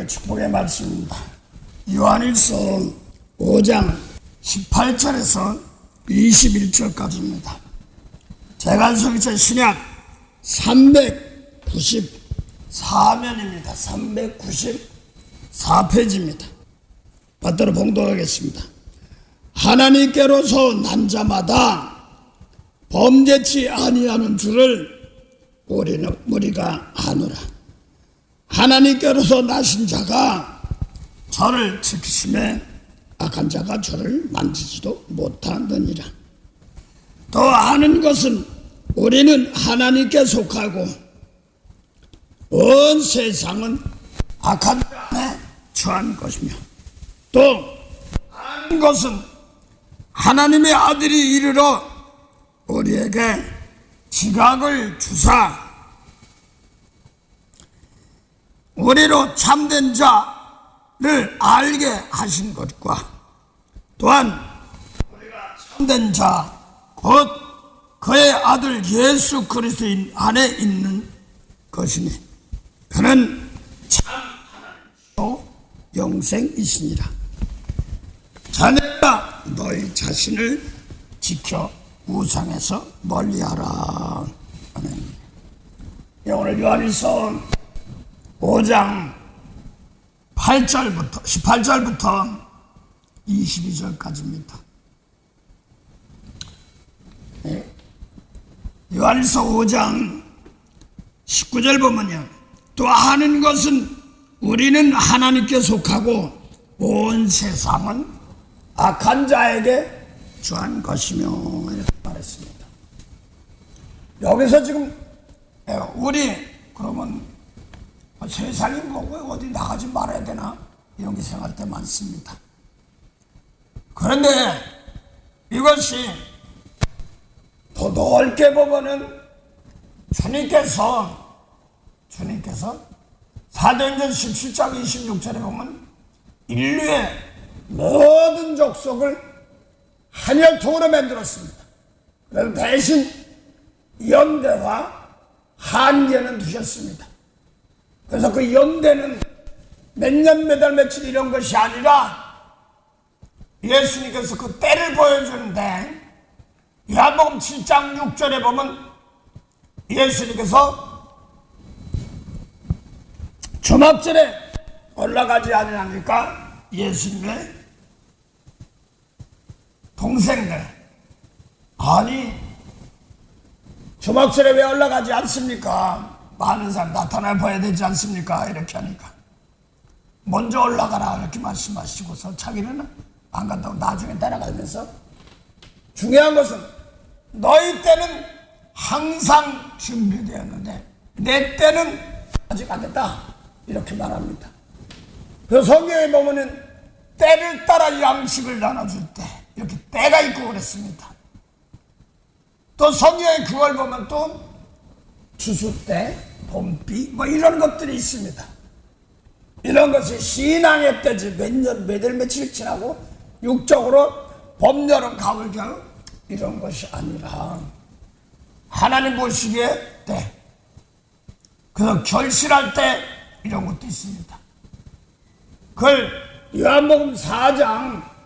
하나님의 축복의 말씀입니다. 요한일서 5장 18절에서 21절까지입니다. 제간성서 신약 394면입니다. 394페이지입니다. 받들어 봉독하겠습니다. 하나님께로서 난 자마다 범죄치 아니하는 줄을 우리가 아노라. 하나님께로서 나신 자가 저를 지키심에 악한 자가 저를 만지지도 못하느니라. 또 아는 것은 우리는 하나님께 속하고 온 세상은 악한 자 안에 처한 것이며, 또 아는 것은 하나님의 아들이 이르러 우리에게 지각을 주사 우리로 참된 자를 알게 하신 것과, 또한 우리가 참된 자 곧 그의 아들 예수 그리스도 안에 있는 것이니 그는 참 하나님이시요 영생이시니라. 자네가 너희 자신을 지켜 우상에서 멀리하라. 아멘. 오늘 요한일서 5장 18절부터 22절까지입니다. 요한일서 5장 19절 보면요, 또 아는 것은 우리는 하나님께 속하고 온 세상은 악한 자에게 처한 것이며, 이렇게 말했습니다. 여기서 지금 우리 그러면 세상이 뭐고 어디 나가지 말아야 되나 이런 게 생각할 때 많습니다. 그런데 이것이 더 넓게 보면은 주님께서 사도행전 17장 26절에 보면 인류의 모든 족속을 한 혈통으로 만들었습니다. 그래서 대신 연대와 한계는 두셨습니다. 그래서 그 연대는 몇 년, 몇 달, 며칠 이런 것이 아니라 예수님께서 그 때를 보여주는데, 요한복음 7장 6절에 보면 예수님께서 초막절에 올라가지 아니하니까 예수님의 동생들, 아니 초막절에 왜 올라가지 않습니까? 많은 사람 나타나 봐야 되지 않습니까? 이렇게 하니까 먼저 올라가라 이렇게 말씀하시고서 자기는 안 간다고 나중에 따라가면서, 중요한 것은 너희 때는 항상 준비되었는데 내 때는 아직 안 됐다 이렇게 말합니다. 그래서 성경에 보면은 때를 따라 양식을 나눠줄 때 이렇게 때가 있고 그랬습니다. 또 성경에 그걸 보면 또 추수 때, 봄비 뭐 이런 것들이 있습니다. 이런 것이 신앙의 때지 몇 년, 몇 일, 며칠 지나고 육적으로 봄, 여름, 가을, 겨울 이런 것이 아니라 하나님 보시기에 때, 그래서 결실할 때 이런 것도 있습니다. 그걸 요한복음 4장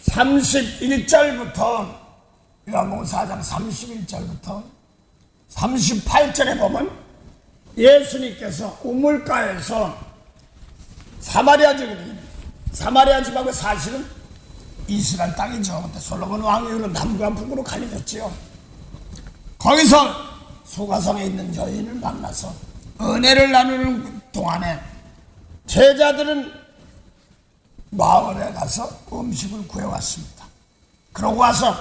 31절부터 요한복음 4장 31절부터 38절에 보면 예수님께서 우물가에서 사마리아 집하고 사실은 이스라엘 땅이죠. 그때 솔로몬 왕이 이후로 남과 북으로 갈려졌지요. 거기서 수가성에 있는 여인을 만나서 은혜를 나누는 동안에 제자들은 마을에 가서 음식을 구해왔습니다. 그러고 와서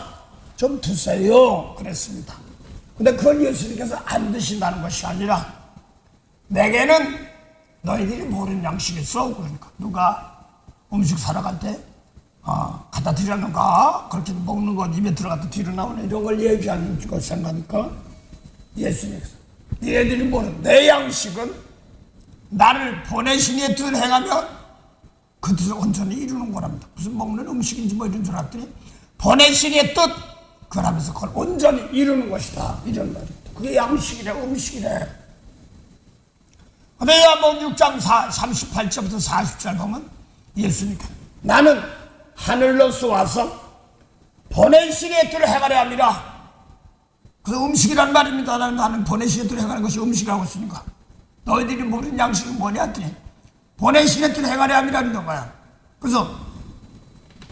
좀 드세요 그랬습니다. 근데 그걸 예수님께서 안 드신다는 것이 아니라 내게는 너희들이 모르는 양식이 있어. 그러니까 누가 음식 사러 갈 때 갖다 드렸는가? 그렇게 먹는 거 입에 들어갔다 뒤로 나오네. 이런 걸 얘기하는 것 생각하니까 예수님께서 너희들이 모르는 내 양식은 나를 보내신 이의 뜻을 행하며 그 뜻을 온전히 이루는 거랍니다. 무슨 먹는 음식인지 뭐 이런 줄 알았더니 보내신 이의 뜻, 그러면서 그걸 온전히 이루는 것이다. 이런 말입니다. 그게 양식이래, 음식이래. 근데 요한복음 6장 38절부터 40절 보면 예수님께서 나는 하늘로서 와서 보내시의 뜻을 행하려 합니다. 그 음식이란 말입니다. 나는 보내시의 뜻을 행하는 것이 음식이라고 했으니까 너희들이 모르는 양식이 뭐냐 했더니 보내시의 뜻을 행하려 함이라는 거야. 그래서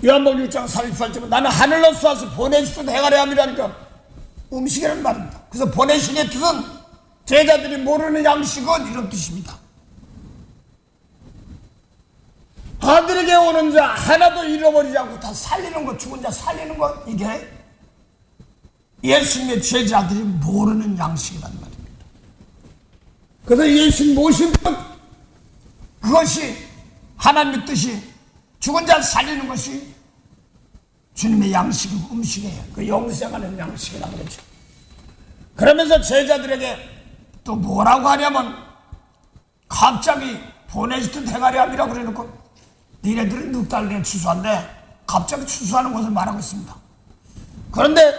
요한복음 6장 38절은 나는 하늘로서 와서 보내시의 뜻을 행하려 함이라니까 음식이란 말입니다. 그래서 보내시의 뜻은 제자들이 모르는 양식은 이런 뜻입니다. 아들에게 오는 자 하나도 잃어버리지 않고 다 살리는 것, 죽은 자 살리는 것, 이게 예수님의 제자들이 모르는 양식이란 말입니다. 그래서 예수님 모신 것, 그것이 하나님의 뜻이 죽은 자 살리는 것이 주님의 양식이고 음식이에요. 그 영생하는 양식이라고 그러죠. 그러면서 제자들에게 또 뭐라고 하냐면 갑자기 보내시던 대가리함이라고 그래놓고 니네들은 6달 내에 추수한데 갑자기 추수하는 것을 말하고 있습니다. 그런데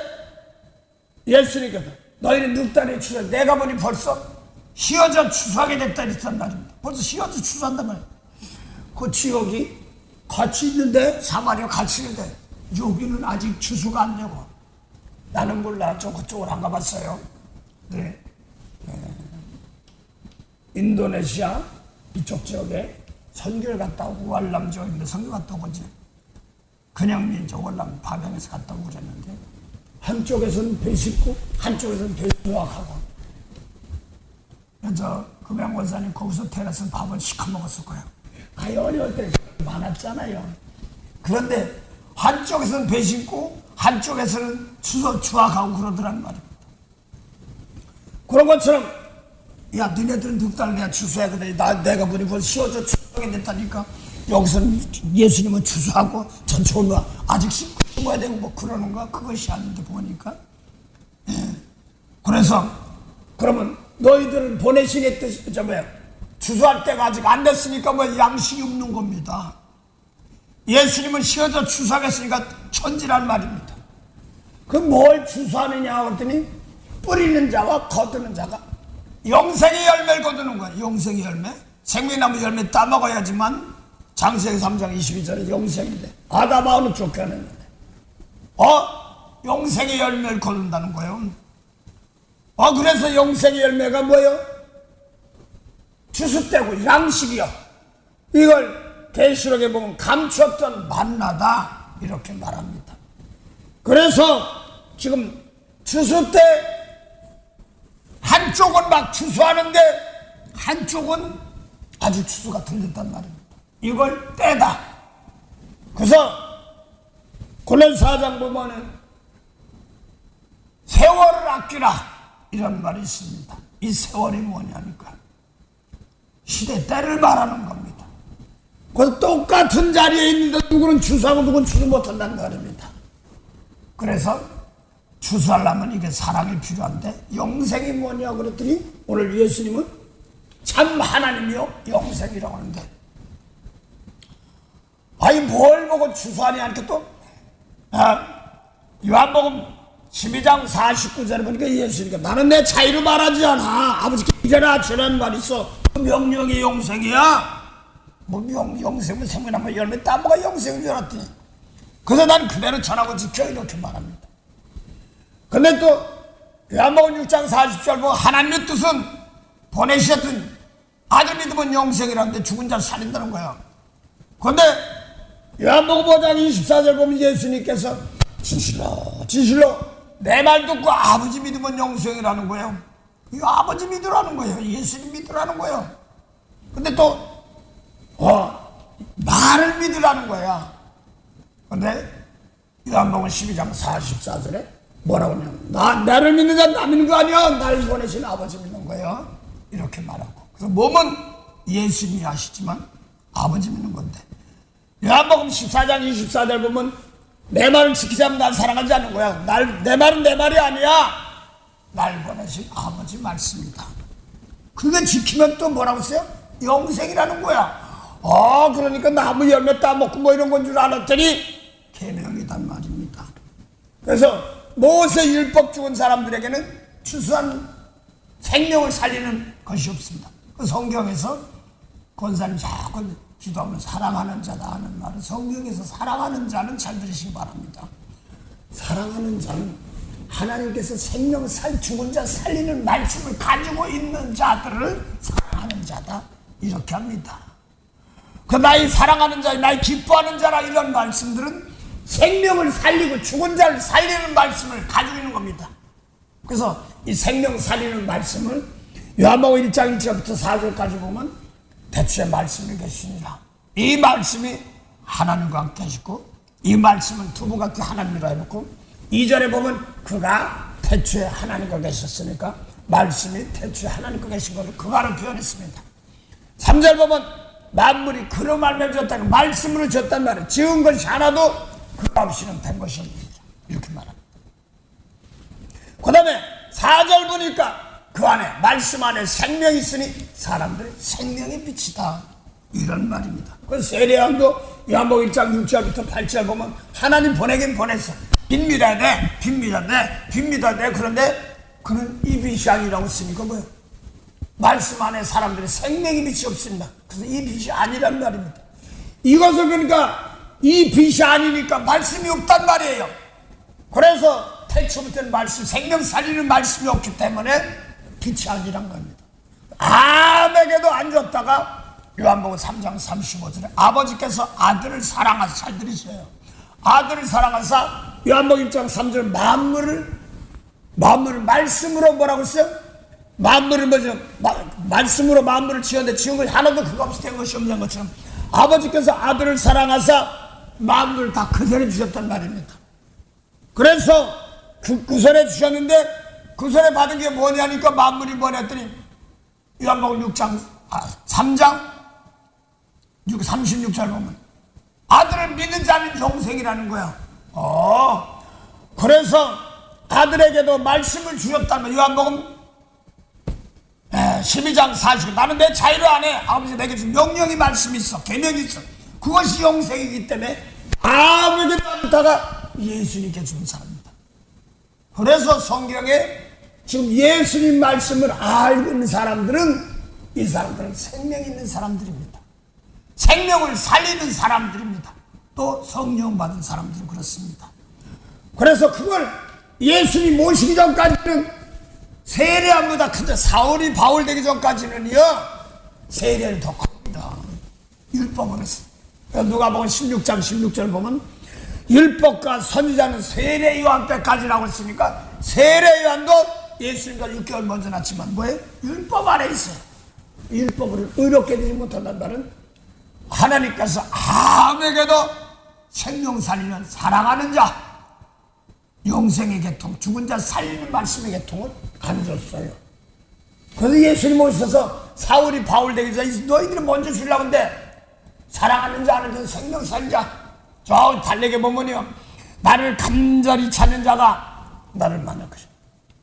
예수님께서 너희는 6달에 추수해 내가 보니 벌써 휘어져 추수하게 됐다 이랬단 말입니다. 벌써 휘어져 추수한단 말이에요. 그 지역이 같이 있는데 사마리아 같이 있는데 여기는 아직 추수가 안 되고 나는 몰라. 저 그쪽을 안 가봤어요. 네. 인도네시아 이쪽 지역에 선교를 갔다 오고 월남 지역인데 선교 갔다 오고 이제 그냥 민족 월남 파병에서 갔다 오고 그랬는데 한쪽에서는 배 싣고 한쪽에서는 배 수확하고 저 금양원사님 거기서 태어나서 밥을 시켜 먹었을 거예요. 어려울 때 많았잖아요. 그런데 한쪽에서는 배 싣고 한쪽에서는 추악하고 그러더란 말입니다. 그런 것처럼 야 너네들은 6달 내가 추수해야 돼. 내가 보니 벌써 씌워져 추수하게 됐다니까. 여기서는 예수님은 추수하고 전초는 아직 심어야 되고 뭐 그러는 거 그것이 아닌데 보니까. 그래서 그러면 너희들은 보내시는 뜻이 추수할 때가 아직 안 됐으니까 뭐 양식이 없는 겁니다. 예수님은 씌워져 추수하겠으니까 천지란 말입니다. 그 뭘 추수하느냐 그랬더니 뿌리는 자와 거두는 자가 영생의 열매를 거두는 거예요. 영생의 열매. 생명나무 열매 따먹어야지만 장세기 3장 22절에 영생인데 아담하고는 쫓겨냈는데 영생의 열매를 거둔다는 거예요. 그래서 영생의 열매가 뭐예요? 추수 때고 양식이요. 이걸 계시록에 보면 감추었던 만나다 이렇게 말합니다. 그래서 지금 추수 때 한쪽은 막 추수하는데 한쪽은 아직 추수가 덜 됐단 말입니다. 이걸 때다. 그래서 골로새 4장 보면은 세월을 아끼라 이런 말이 있습니다. 이 세월이 뭐냐니까 시대 때를 말하는 겁니다. 그 똑같은 자리에 있는데 누구는 추수하고 누구는 추수 못한다는 말입니다. 그래서 추수하려면 이게 사랑이 필요한데 영생이 뭐냐 그랬더니 오늘 예수님은 참 하나님이요 영생이라고 하는데 뭘 보고 추수하냐 하니까 또 요한복음 12장 49절에 보니까 예수님께 나는 내 차이로 말하지 않아. 아버지께 이래라 저라는 말이 있어. 명령이 영생이야. 뭐 영생은 생명나무 열매 따먹어 영생인 줄 알았더니 그래서 난 그대로 전하고 지켜 이렇게 말합니다. 근데 또 요한복음 6장 40절 보면 하나님의 뜻은 보내셨던 아들 믿으면 영생이라는데 죽은 자를 살린다는 거야. 그런데 요한복음 5장 24절 보면 예수님께서 진실로 내 말 듣고 아버지 믿으면 영생이라는 거예요. 이거 아버지 믿으라는 거예요. 예수님 믿으라는 거예요. 근데 또 나를 믿으라는 거야. 근데 요한복음 12장 44절에 뭐라고 하냐면 나를 믿는 자는 나 믿는 거 아니야. 날 보내신 아버지 믿는 거예요. 이렇게 말하고. 그래서 몸은 예수님이 하시지만 아버지 믿는 건데 요한복음 14장 24절 보면 내 말을 지키지 않으면 날 사랑하지 않는 거야. 내 말은 내 말이 아니야. 날 보내신 아버지 말씀이다. 그게 지키면 또 뭐라고 했어요? 영생이라는 거야. 그러니까 나무 열매 따먹고 뭐 이런 건 줄 알았더니 계명이단 말입니다. 그래서 모세 율법 죽은 사람들에게는 추수한 생명을 살리는 것이 없습니다. 그 성경에서 권사님 자꾸 기도하면 사랑하는 자다 하는 말은, 성경에서 사랑하는 자는 잘 들으시기 바랍니다. 사랑하는 자는 하나님께서 죽은 자 살리는 말씀을 가지고 있는 자들을 사랑하는 자다 이렇게 합니다. 그 나의 사랑하는 자, 나의 기뻐하는 자라 이런 말씀들은 생명을 살리고 죽은 자를 살리는 말씀을 가지고 있는 겁니다. 그래서 이 생명 살리는 말씀을 요한복음 1장 1절부터 4절까지 보면 대추의 말씀이 계시니라. 이 말씀이 하나님과 함께 하시고 이 말씀은 두 분과 함께 하나님이라 해놓고 2절에 보면 그가 태초에 하나님과 계셨으니까 말씀이 태초에 하나님과 계신 것을 그가로 표현했습니다. 3절 보면 만물이 그로 말미암아 졌다, 말씀으로 졌단 말이에요. 지은 것이 하나도 그가 없이는 된 것이 없습니다. 이렇게 말합니다. 그 다음에 4절 보니까 그 안에 말씀 안에 생명이 있으니 사람들 생명의 빛이다 이런 말입니다. 그 세례요한도 요한복음 1장 6절부터 8절 보면 하나님 보내긴 보냈어. 빛 믿어야 돼, 그런데 그는 이 빛이 아니라고 쓰니까 뭐예요? 말씀 안에 사람들의 생명의 빛이 없습니다. 그래서 이 빛이 아니란 말입니다. 이것을 그러니까 이 빛이 아니니까 말씀이 없단 말이에요. 그래서 태초부터는 말씀, 생명 살리는 말씀이 없기 때문에 빛이 아니란 겁니다. 아무에게도 안 줬다가 요한복음 3장 35절에 아버지께서 아들을 사랑하사, 잘 들으셔요. 아들을 사랑하사 요한복음 1장 3절 만물을 말씀으로 뭐라고 했어요? 만물을 뭐죠? 말씀으로 만물을 지었는데 지은 것이 하나도 그거 없이 된 것이 없는 것처럼 아버지께서 아들을 사랑하사 만물을 다 그대로 주셨단 말입니다. 그래서 그 구설해 주셨는데 구설해 받은 게 뭐냐니까 만물이 뭐랬더니 요한복음 3장 36절 보면 아들을 믿는 자는 영생이라는 거야. 그래서 아들에게도 말씀을 주셨다면 요한복음 12장 40 나는 내 자유를 안 해. 아버지 내게 준 명령이 말씀이 있어, 계명이 있어. 그것이 영생이기 때문에 아무에게도 안 줬다가 예수님께 준 사람입니다. 그래서 성경에 지금 예수님 말씀을 알고 있는 사람들은 이 사람들은 생명 있는 사람들입니다. 생명을 살리는 사람들입니다. 또 성령 받은 사람들은 그렇습니다. 그래서 그걸 예수님 모시기 전까지는 세례함보다 크죠. 사울이 바울 되기 전까지는요 세례는 더 큽니다. 율법은 누가복음 16장 16절 보면 율법과 선지자는 세례 요한 때까지라고 했으니까 세례 요한도 예수님과 6개월 먼저 났지만 뭐예요? 율법 아래 있어요. 율법을 의롭게 되지 못한다는 말은 하나님께서 아무에게도 생명 살리는 사랑하는 자, 영생의 계통, 죽은 자 살리는 말씀의 계통을 안 줬어요. 그래서 예수님 오셔서 사울이 바울 되기 전에 너희들이 먼저 주려고 하는데 사랑하는 자, 하는 자, 생명 살린 자, 저 달력에 보면요 나를 간절히 찾는 자가 나를 만날 것이다.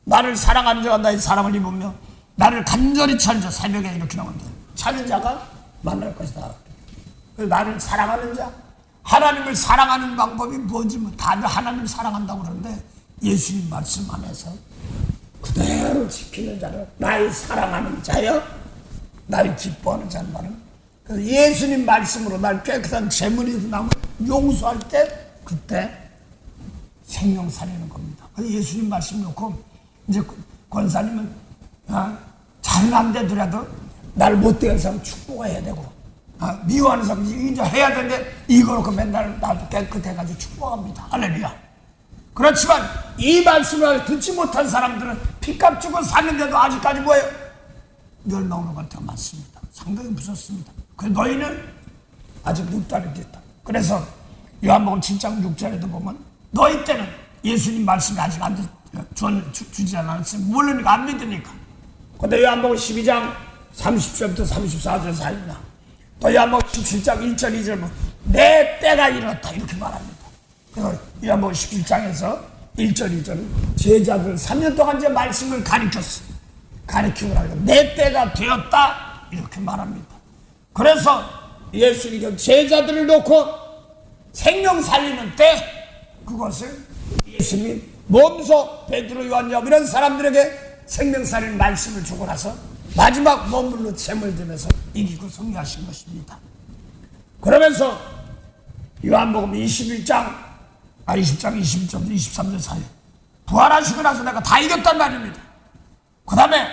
나를 사랑하는 자가 나의 사랑을 입으며 나를 간절히 찾는 자, 새벽에 이렇게 나온다. 찾는 자가 만날 것이다. 그래서 나를 사랑하는 자, 하나님을 사랑하는 방법이 뭐지? 다들 하나님을 사랑한다고 그러는데 예수님 말씀 안에서 그대로 지키는 자를 나의 사랑하는 자여, 나를 기뻐하는 자는 말은 그래서 예수님 말씀으로 날 깨끗한 재물이 나면 용서할 때 그때 생명 살리는 겁니다. 그래서 예수님 말씀 놓고 이제 권사님은 잘은 안 되더라도 나를 못되게 하는 사람 축복해야 되고 미워하는 사람 이제 해야 되는데 이거 놓고 맨날 나도 깨끗해가지고 축복합니다. 할렐루야. 그렇지만 이 말씀을 듣지 못한 사람들은 피값 주고 샀는데도 아직까지 뭐예요? 멸망하는 것 같아가 많습니다. 상당히 무섭습니다. 그래서 너희는 아직 묵다리 됐다. 그래서 요한복음 7장 6절에도 보면 너희 때는 예수님 말씀이 아직 안 주지 않았으면 모르니까 안 믿으니까. 근데 요한복음 12장 30절부터 34절 사이나 또 요한복음 17장 1절 2절 보면 내 때가 이렇다 이렇게 말합니다. 그래서 요한복음 17장에서 1절 2절은 제자들 3년 동안 제 말씀을 가르치고 나니까 내 때가 되었다 이렇게 말합니다. 그래서 예수님이 제자들을 놓고 생명 살리는 때 그것을 예수님이 몸소 베드로, 요한, 야곱 이런 사람들에게 생명살인 말씀을 주고 나서 마지막 머물러 재물 들면서 이기고 승리하신 것입니다. 그러면서 요한복음 20장 21절 23절 사이 부활하시고 나서 내가 다 이겼단 말입니다. 그 다음에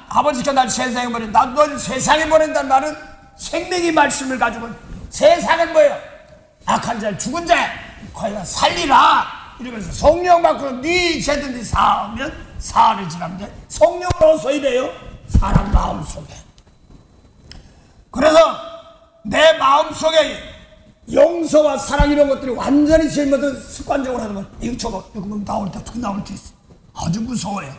아버지께 날 세상에 보낸다. 널 세상에 보낸다는 말은 생명의 말씀을 가지고 세상은 뭐예요? 악한 자, 죽은 자 거기가 살리라 이러면서 성령 받고 네 죄든지 사하면 사하리지라는데 성령으로 어서 이래요? 사람 마음속에. 그래서 내 마음속에 용서와 사랑 이런 것들이 완전히 제일부터 습관적으로 하는 건 이거 저거 이거 나올 때 툭 나올 때 있어. 아주 무서워요.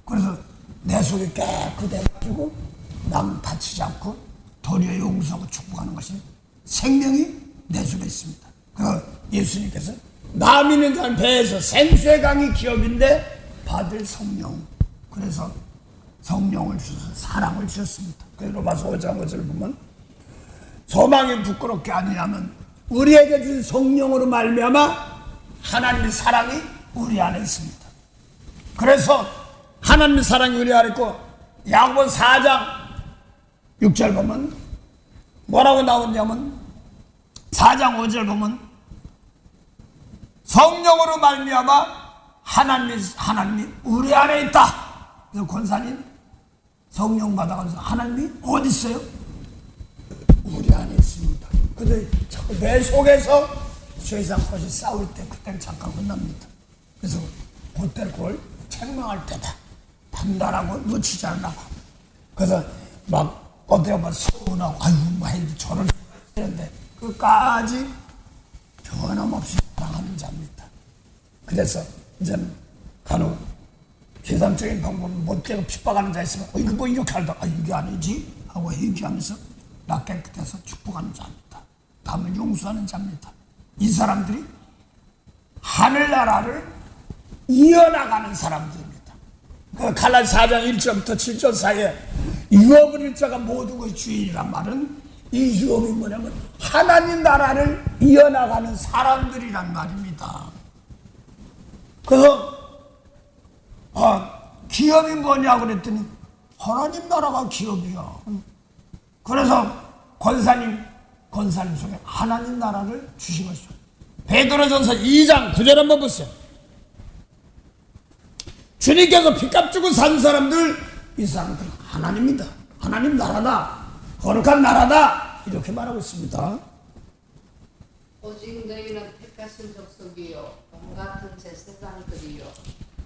그래서 내 속에 깨끗해가지고 남 다치지 않고 도리어 용서하고 축복하는 것이 생명이 내 속에 있습니다. 그 예수님께서 나 믿는 자는 배에서 생수의 강이 기업인데 받을 성령. 그래서 성령을 주셔서 사랑을 주셨습니다. 그래서 로마서 5장 5절을 보면 소망이 부끄럽게 아니냐면 우리에게 준 성령으로 말미암아 하나님의 사랑이 우리 안에 있습니다. 그래서 하나님의 사랑이 우리 안에 있고 야고보 4장 6절 보면 뭐라고 나오냐면 4장 5절 보면 성령으로 말미암아 하나님이 우리 안에 있다. 그래서 권사님 성령 받아가면서 하나님이 어디 있어요? 우리 안에 있습니다. 근데 자꾸 내 속에서 세상 것이 싸울 때 그때는 잠깐 끝납니다. 그래서 그때는 그걸 책망할 때다. 판단하고 놓치지 않으라고. 그래서 막 어떻게 보면 서운하고 아유 뭐 해야지 저를 했는데 끝까지 변함없이 사랑하는 자입니다. 그래서 이제는 간혹 계산적인 방법을 못 깨고 핍박하는 자 있으면 이거 뭐 이렇게 하다 이게 아니지 하고 회개하면서 나 깨끗해서 축복하는 자입니다. 남을 용서하는 자입니다. 이 사람들이 하늘나라를 이어나가는 사람들입니다. 그 갈라디아 4장 1절부터 7절 사이에 유업을 일자가 모든 것이 주인이란 말은 이 유업이 뭐냐면 하나님 나라를 이어나가는 사람들이란 말입니다. 그래서 기업이 뭐냐고 그랬더니 하나님 나라가 기업이야. 그래서 권사님 속에 하나님 나라를 주신 것이죠. 베드로전서 2장 9절 한번 보세요. 주님께서 피값 주고 산 사람들, 이 사람들은 하나님이다. 하나님 나라다. 거룩한 나라다. 이렇게 말하고 있습니다. 오직 너희는 택하신 족속이요 봄 같은 새 세상들이요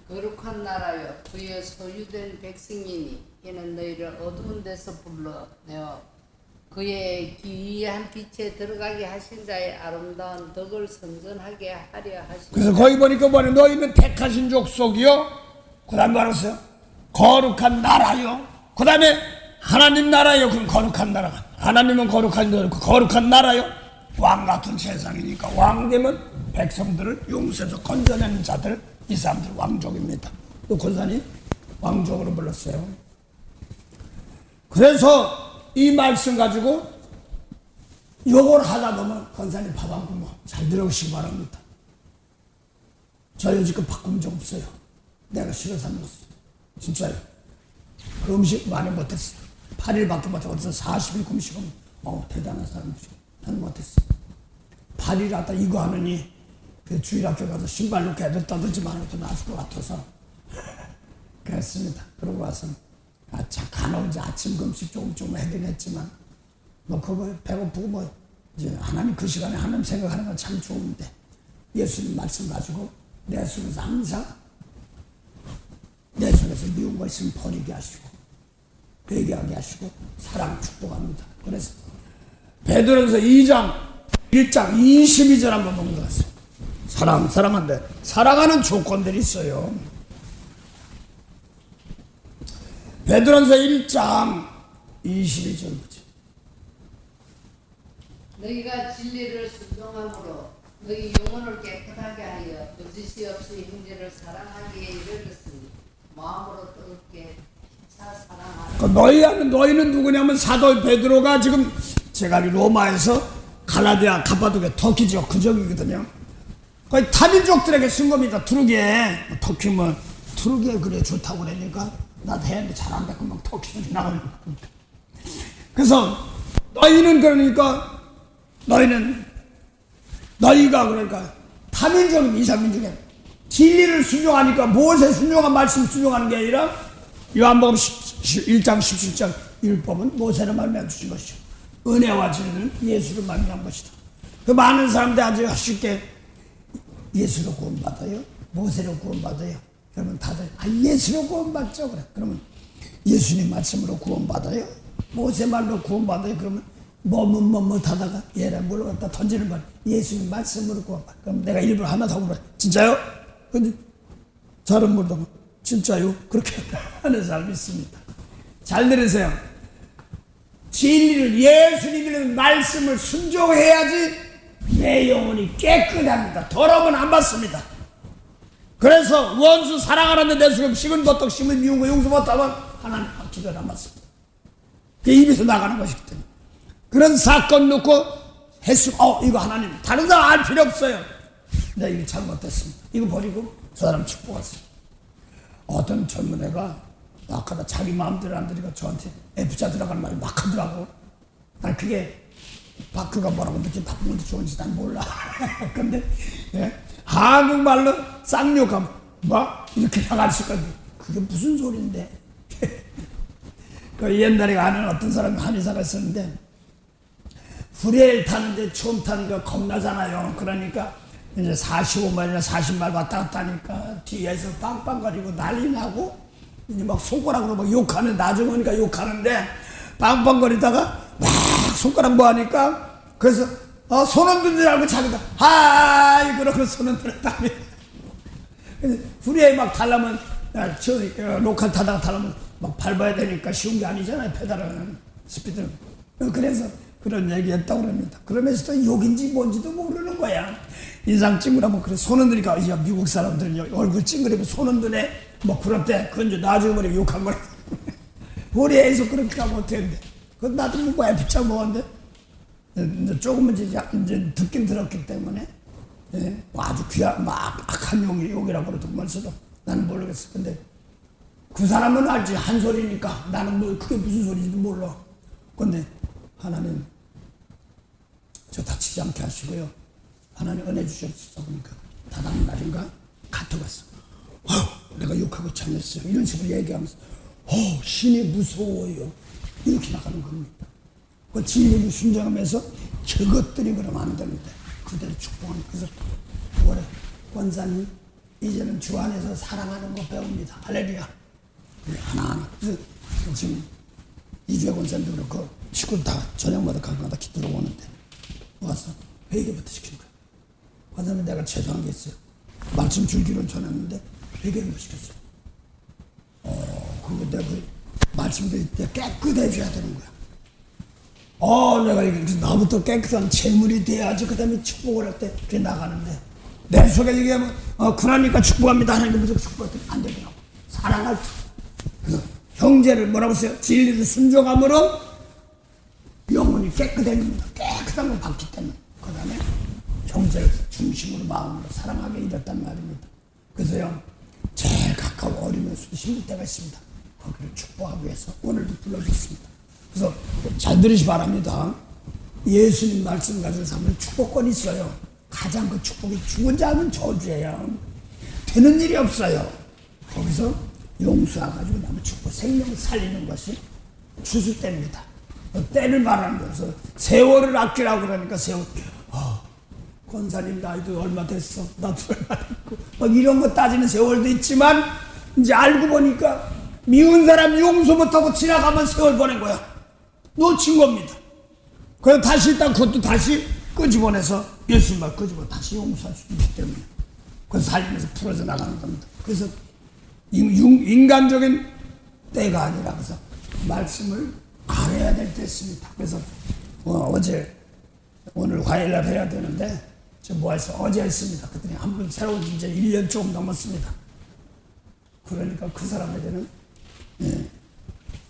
거룩한 나라요 그의 소유된 백성이니 이는 너희를 어두운 데서 불러내어 그의 기이한 빛에 들어가게 하신 자의 아름다운 덕을 선전하게 하려 하시니. 그래서 거기 보니까 뭐냐 너희는 택하신 족속이요 그 다음에 말했어요 거룩한 나라요 그 다음에 하나님 나라요. 그럼 거룩한 나라가 하나님은 거룩한 나라요. 왕 같은 세상이니까 왕 되면 백성들을 용서해서 건져내는 자들 이 사람들 왕족입니다. 또 권사님 왕족으로 불렀어요. 그래서 이 말씀 가지고 요걸 하다 보면 권사님 밥 한 굶어 잘 들어오시기 바랍니다. 저 여지껏 바꾼 적 없어요. 내가 싫어서 안 먹었어요. 진짜요. 그 음식 많이 못했어요. 8일밖에 못하고 어디서 40일 금식은 대단한 사람이죠. 난 못했어요. 8일 하다 이거 하느니 그 주일학교 가서 신발 놓고 애들 떠들지 말고 나을 것 같아서 그랬습니다. 그러고 와서 간혹 이제 아침 금식 조금 하긴 했지만 뭐 그거 배고프고 뭐 이제 하나님 그 시간에 하나님 생각하는 건 참 좋은데 예수님 말씀 가지고 내 속에서 항상 내 속에서 미운 거 있으면 버리게 하시고 회개하게 하시고 사랑 축복합니다. 그래서 베드로전서 2장 1장 22절 한번 보는 것 같습니다. 사랑한데 사랑하는 조건들이 있어요. 베드로전서 1장 22절 보죠. 너희가 진리를 순종함으로 너희 영혼을 깨끗하게 하여 거짓이 없이 형제를 사랑하기에 이르렀으니 마음으로 뜨겁게 사랑하라. 그 너희는 누구냐면 사도 베드로가 지금 제가 로마에서 갈라디아 가파도게 터키죠. 그 적이거든요. 거의 타민족들에게 쓴 겁니다. 투르기에. 터키 뭐, 투르기에 그래 좋다고 그러니까, 나도 했는데 잘 안 됐고, 막 터키 소리 나오는 겁니다. 그래서, 너희는 그러니까, 너희가 그러니까, 타민족인 이사민족에 진리를 순종하니까, 무엇에 순종한 말씀 순종하는 게 아니라, 요한복음 1장 17장 율법은 모세를 말미암아 주신 것이요. 은혜와 진리는 예수를 말미암은 것이다. 그 많은 사람들이 아주 쉽게 예수로 구원받아요? 모세로 구원받아요? 그러면 다들 예수로 구원받죠. 그래. 그러면 예수님 말씀으로 구원받아요? 모세 말로 구원받아요? 그러면 뭐 하다가 얘를 물어갔다 던지는 말 예수님 말씀으로 구원받아. 그럼 내가 일부러 하나 더 물어요. 진짜요? 근데 잘은 모르다가 진짜요? 그렇게 하는 사람이 있습니다. 잘 들으세요. 진리를 예수님의 말씀을 순종해야지 내 영혼이 깨끗합니다. 더러우면 안 받습니다. 그래서 원수 사랑하는데 내 속에 식은 버떡 심을 미운 거 용서 못하면 하나님 기도를 안 받습니다. 그 입에서 나가는 것이기 때문에 그런 사건 놓고 했으면 이거 하나님 다른 사람 알 필요 없어요. 내가 이거 잘못했습니다. 이거 버리고 저 사람 축복했어요. 어떤 젊은 애가 아까 자기 마음대로 안 들으니까 저한테 F자 들어가는 말을 막 하더라고. 난 그게 바크가 뭐라고 느끼 바쁜 건지 좋은지 난 몰라. 근데 한국말로 쌍욕하면 뭐 이렇게 나갔을 건데 그게 무슨 소리인데. 그 옛날에 아는 어떤 사람이 한의사가 있었는데 후레일 타는데 처음 타니까 겁나잖아요. 그러니까 이제 45마일이나 40마일 왔다 갔다 하니까 뒤에서 빵빵거리고 난리 나고 이제 막 손가락으로 막 욕하는 나중 오니까 욕하는데 빵빵거리다가 막 손가락 뭐 하니까 그래서 손 흔드는 줄 알고 자기가 하이 그러고 손 흔들었다며. 후리에 막 타려면 로컬 타다가 타려면 막 밟아야 되니까 쉬운 게 아니잖아요. 페달은 스피드는. 그래서 그런 얘기 했다고 그럽니다. 그러면서도 욕인지 뭔지도 모르는 거야. 인상 찡그라면 그래 손 흔드니까 미국 사람들은 얼굴 찡그리고 손 흔드네 뭐 그럴 때 그건 이제 나중에 머리 욕한 거야. 우리에서 그렇게 하면 어떡했는데 그건 나도 뭐 F자 먹었는데 조금은 이제 듣긴 들었기 때문에 아주 막 악한 욕이라고 그러더만서도 나는 모르겠어. 근데 그 사람은 알지 한 소리니까 나는 뭐 그게 무슨 소리인지도 몰라. 근데 하나님 저 다치지 않게 하시고요. 하나님 은혜 주셨어. 그러니까 다다음 날인가 카톡 왔어. 내가 욕하고 참냈어요. 이런 식으로 얘기하면서 신이 무서워요. 이렇게 나가는 겁니다. 그 진리를 순종하면서 저것들이 그러면 안 되는데 그대로 축복하는. 그래서 올해 권사님 이제는 주 안에서 사랑하는 거 배웁니다. 할렐루야. 하나하나. 그래서 지금 이주혜 권사님도 그렇고 식구 다 저녁마다 가끔가다 기도로 오는데 와서 회개부터 시키는 거예요. 권사님 내가 죄송한 게 있어요. 말씀 줄기로 전했는데 회개를 못 시켰어요. 그리고 내가 그 말씀 드릴 때 깨끗해져야 되는 거야. 내가 이게 나부터 깨끗한 재물이 돼야지 그 다음에 축복을 할 때 그게 나가는데 내 속에 얘기하면 그러니까 축복합니다. 하나님 무조건 축복할 때 안 되더라고. 사랑할 때. 그래서 형제를 뭐라고 써요? 진리를 순종함으로 영혼이 깨끗해집니다. 깨끗한 걸 받기 때문에 그 다음에 형제를 중심으로 마음으로 사랑하게 이뤘단 말입니다. 그래서요 제일 가까운 어리면서도 힘들 때가 있습니다. 거기를 축복하기 위해서 오늘도 불러주셨습니다. 그래서 잘 들으시 바랍니다. 예수님 말씀 가진 사람은 축복권이 있어요. 가장 그 축복이 죽은 자는 저주예요. 되는 일이 없어요. 거기서 용서해가지고 남의 축복 생명을 살리는 것이 추수때입니다. 때를 말하는 거여서 세월을 아끼라고 그러니까 세월 권사님 나이도 얼마 됐어 나도 얼마 됐고 막 이런 거 따지는 세월도 있지만 이제 알고 보니까 미운 사람 용서 못하고 지나가면 세월 보낸 거야. 놓친 겁니다. 그래서 다시 일단 그것도 다시 끄집어내서 예수님 말 끄집어 다시 용서할 수 있기 때문에 그래서 살리면서 풀어져 나가는 겁니다. 그래서 인간적인 때가 아니라 그래서 말씀을 알아야 될 때 있습니다. 그래서 오늘 화요일날 해야 되는데 지금 어제 했습니다. 그랬더니 한 분 새로운 이제 1년 조금 넘었습니다. 그러니까 그 사람에게는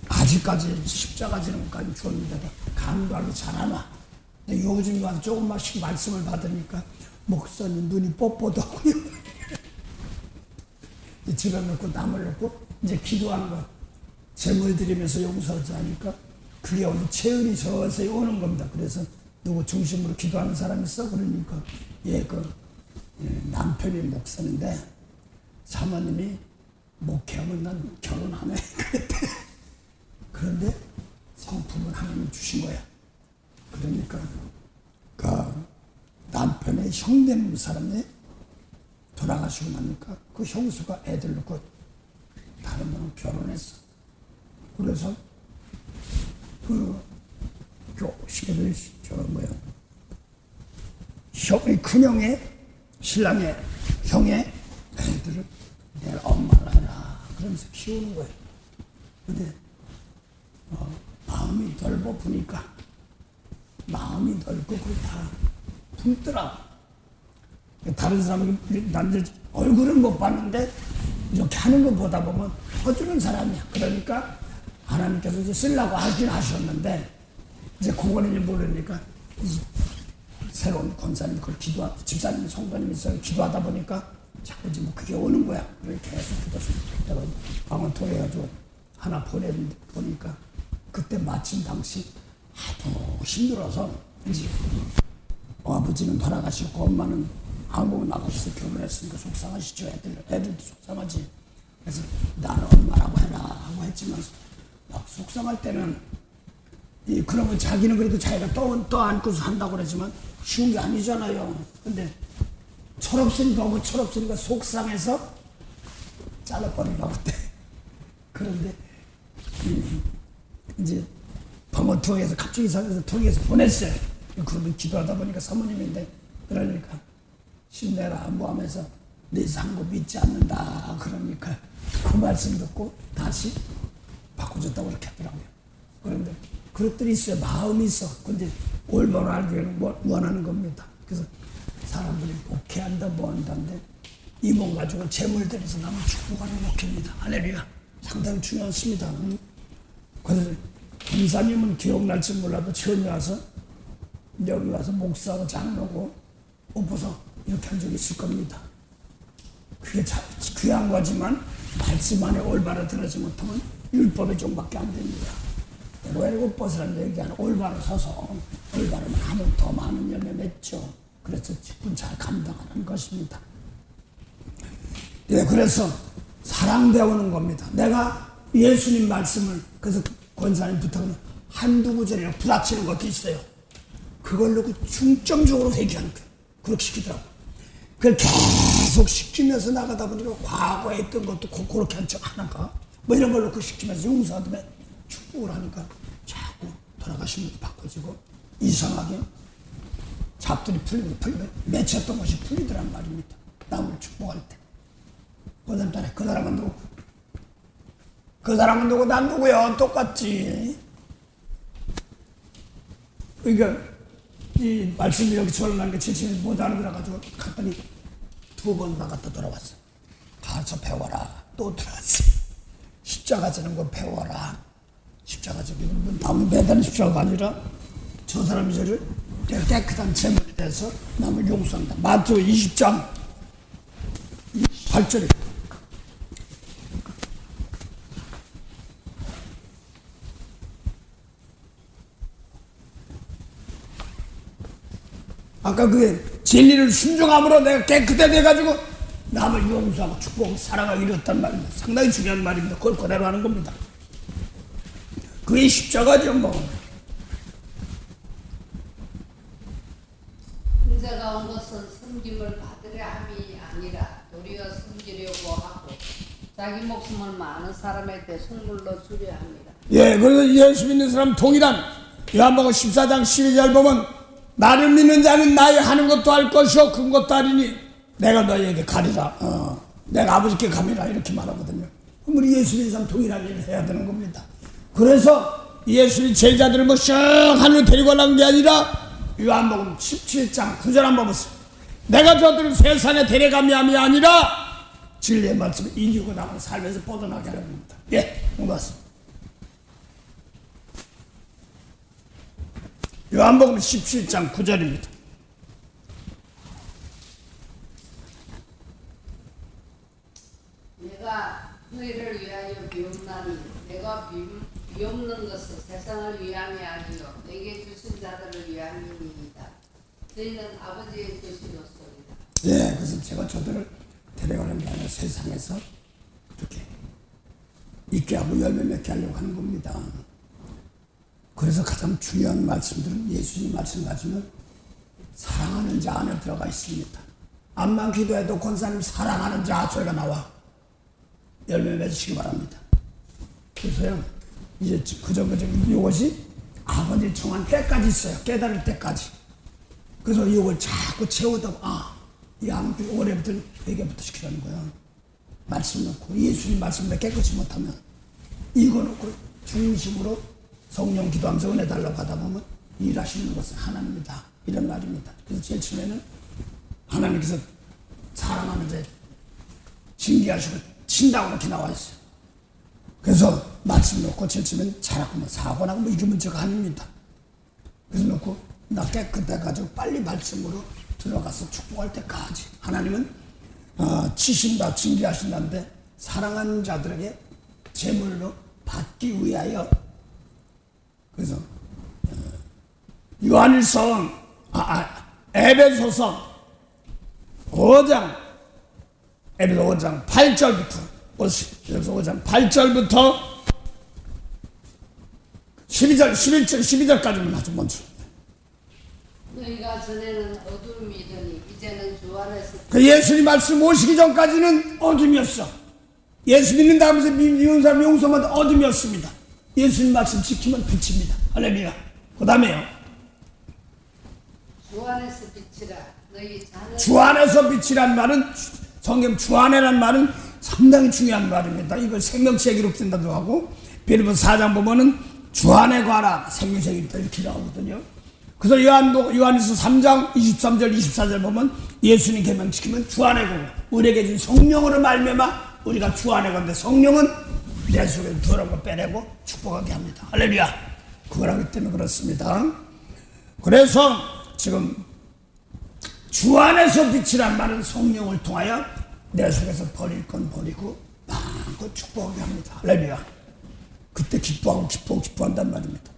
아직까지 십자가 지는 것까지 주었는데 감각이 잘 안 와. 근데 요즘 와서 조금만씩 말씀을 받으니까 목사님 눈이 뻣뻣하고요. 집에 놓고 남을 놓고 이제 기도하는 거 제물 드리면서 용서하지 않으니까 그게 오늘 체온이 서서히 오는 겁니다. 그래서 누구 중심으로 기도하는 사람이 있어? 그러니까 남편이 목사인데 사모님이 목회하면 난 결혼 안 해. 그랬대. 그런데 성품은 하나님 주신 거야. 그러니까 그 남편의 형 되는 사람이 돌아가시고 나니까 그 형수가 애들 놓고 다른 분은 결혼했어. 그래서 큰형의 신랑의 형의 애들을 내가 엄마를 해라 그러면서 키우는 거예요. 근데 마음이 넓어 보니까 마음이 넓고 그걸 다 품더라고. 다른 사람은 남들 얼굴은 못 봤는데 이렇게 하는 거 보다 보면 퍼주는 사람이야. 그러니까 하나님께서 이제 쓰려고 하긴 하셨는데 이제 그거는 이제 모르니까 새로운 권사님 그걸 집사님 성도님이 있어요. 기도하다 보니까 자꾸 이제 뭐 그게 오는 거야. 그렇게 계속 기도해서 내가 방을 통해가지고 하나 보니까 그때 마침 당시 하도 힘들어서 이제 아버지는 돌아가시고 엄마는 한국 나가셔서 결혼했으니까 속상하시죠. 애들도 속상하지. 그래서 나는 엄마라고 해라 하고 했지만 막 속상할 때는 그러면 자기는 그래도 자기가 또 안고서 한다고 그러지만 쉬운 게 아니잖아요. 근데 철없으니까 속상해서 잘라버리려고 그때. 그런데 이제 방어 통해서 갑자기 통해서 보냈어요. 그러면 기도하다 보니까 사모님인데 그러니까 힘내라 뭐 하면서 네 상고 믿지 않는다 그러니까 그 말씀 듣고 다시 바꿔줬다고 그렇게 하더라고요. 그런데 그것들이 있어요. 마음이 있어. 근데 올바로 알기를 원하는 겁니다. 그래서 사람들이 목회한다 뭐 한다는데 이 몸 가지고 재물 들여서 남을 축복하는 목회입니다. 할렐루야. 상당히 중요했습니다. 그래서 검사님은 기억날지 몰라도 처음에 와서 여기 와서 목사하고 장로고 옷 이렇게 한 적이 있을 겁니다. 그게 귀한 거지만 말씀 안에 올바로 들어지 못하면 율법의 종밖에 안 됩니다. 왜 옷 벗으라는 얘기하는 올바로 서서 올바로만 하면 더 많은 열매 맺죠. 그래서 직분 잘 감당하는 것입니다. 예, 그래서 사랑 배우는 겁니다. 내가 예수님 말씀을 그래서 권사님 부탁하면 한두 구절이나 부닥치는 것도 있어요. 그걸로 중점적으로 회개하는 거예요. 그렇게 시키더라고. 그걸 계속 시키면서 나가다 보니까 과거에 했던 것도 그렇게 한 척 하나가 뭐 이런 걸로 시키면서 용서하면 축복을 하니까 자꾸 돌아가신 것도 바꿔지고 이상하게 잡들이 풀리면 맺혔던 것이 풀리더란 말입니다. 남을 축복할 때. 그 사람은 누구? 그 사람은 누구? 난 누구요? 똑같지. 그러니까 이 말씀이 여기 전하는 게 제일 못 알아들어가지고 갔더니 2번 나갔다 돌아왔어. 가서 배워라. 또 들어왔어. 십자가 지는 거 배워라. 십자가 지는 남을 매다는 십자가가 아니라 저 사람이 저를 깨끗한 제물에 대해서 남을 용서한다. 마태오 20장 8절에 아까 그게 진리를 순종함으로 내가 깨끗해 돼가지고 남을 용서하고 축복하고 사랑하기 이뤘단 말입니다. 상당히 중요한 말입니다. 그걸 그대로 하는 겁니다. 그게 십자가죠 뭐. 형제가 온 것은 섬김을 받으려 함이 아니라 도리어 섬기려고 하고 자기 목숨을 많은 사람에게 선물로 주려 합니다. 예, 그래서 예수 믿는 사람 동일한 요한복음 14장 12절 보면 나를 믿는 자는 나의 하는 것도 할 것이요 큰 것도 하리니 내가 너희에게 가리라. 내가 아버지께 감이라 이렇게 말하거든요. 그럼 우리 예수 믿는 사람 동일한 일을 해야 되는 겁니다. 그래서 예수님 제자들을 뭐 쓱 하늘로 데리고 가는 게 아니라 요한복음 17장 9절 한번 보세요. 내가 저들을 세상에 데려감이 함이 아니라 진리의 말씀을 이기고 나면 살면서 뻗어나게 하는 겁니다. 예, 고맙습니다. 요한복음 17장 9절입니다. 이 없는 것은 세상을 위함이 아니요 내게 주신 자들을 위함이니이다. 저희는 아버지의 뜻이었습니다. 예, 그래서 제가 저들을 데려가는 게 아니라 세상에서 이렇게 있게 하고 열매 맺게 하려고 하는 겁니다. 그래서 가장 중요한 말씀들은 예수님 말씀 가지면 사랑하는 자 안에 들어가 있습니다. 암만 기도해도 권사님 사랑하는 자 소리가 나와 열매 맺으시기 바랍니다. 그래서요 이제 그저 이것이 아버지 청한 때까지 있어요. 깨달을 때까지. 그래서 이걸 자꾸 채우다 이 아무튼 올해부터 회개부터 시키라는 거야. 말씀 놓고 예수님 말씀을 깨끗이 못하면 이거 놓고 중심으로 성령 기도하면서 은혜 달라고 하다 보면 일하시는 것은 하나님이다 이런 말입니다. 그래서 제일 처음에는 하나님께서 사랑하는 자 징계하시고 친다고 이렇게 나와 있어요. 그래서 말씀 놓고 제일 처음에는 자라고 사고 나고 이게 문제가 아닙니다. 그래서 놓고 나 깨끗해가지고 빨리 말씀으로 들어가서 축복할 때까지 하나님은 치신다 징계하신다는데 사랑하는 자들에게 제물로 받기 위하여 그래서 요한일서 에베소서 5장 에베소 5장 8절부터 에베소 5장 8절부터 12절 11절 12절까지만 아주 먼저 너희가 전에는 어둠이더니 이제는 주 안에서 그 예수님 말씀 오시기 전까지는 어둠이었어. 예수 믿는 다음에서 미운 사람 용서만 어둠이었습니다. 예수님 말씀 지키면 빛입니다. 할렐루야. 그 다음에요. 주 안에서 빛이라 너희 자는 주 안에서 빛이란 말은 성경 주 안에란 말은 상당히 중요한 말입니다. 이걸 생명체에 기록된다고 하고 빌립보서 4장 보면은 주 안에 가라 생명체에 기록된다 이렇게 나오거든요. 그래서 요한일서 3장 23절 24절 보면 예수님 계명 지키면 주 안에 가고 우리에게 준 성령으로 말미암아 우리가 주 안에 가는데 성령은 내 속에 더러운 거 빼내고 축복하게 합니다. 할렐루야. 그걸 하기 때문에 그렇습니다. 그래서 지금 주 안에서 빛이란 말은 성령을 통하여 내 속에서 버릴 건 버리고 마음껏 축복하게 합니다. 할렐루야. 그때 기뻐한단 말입니다.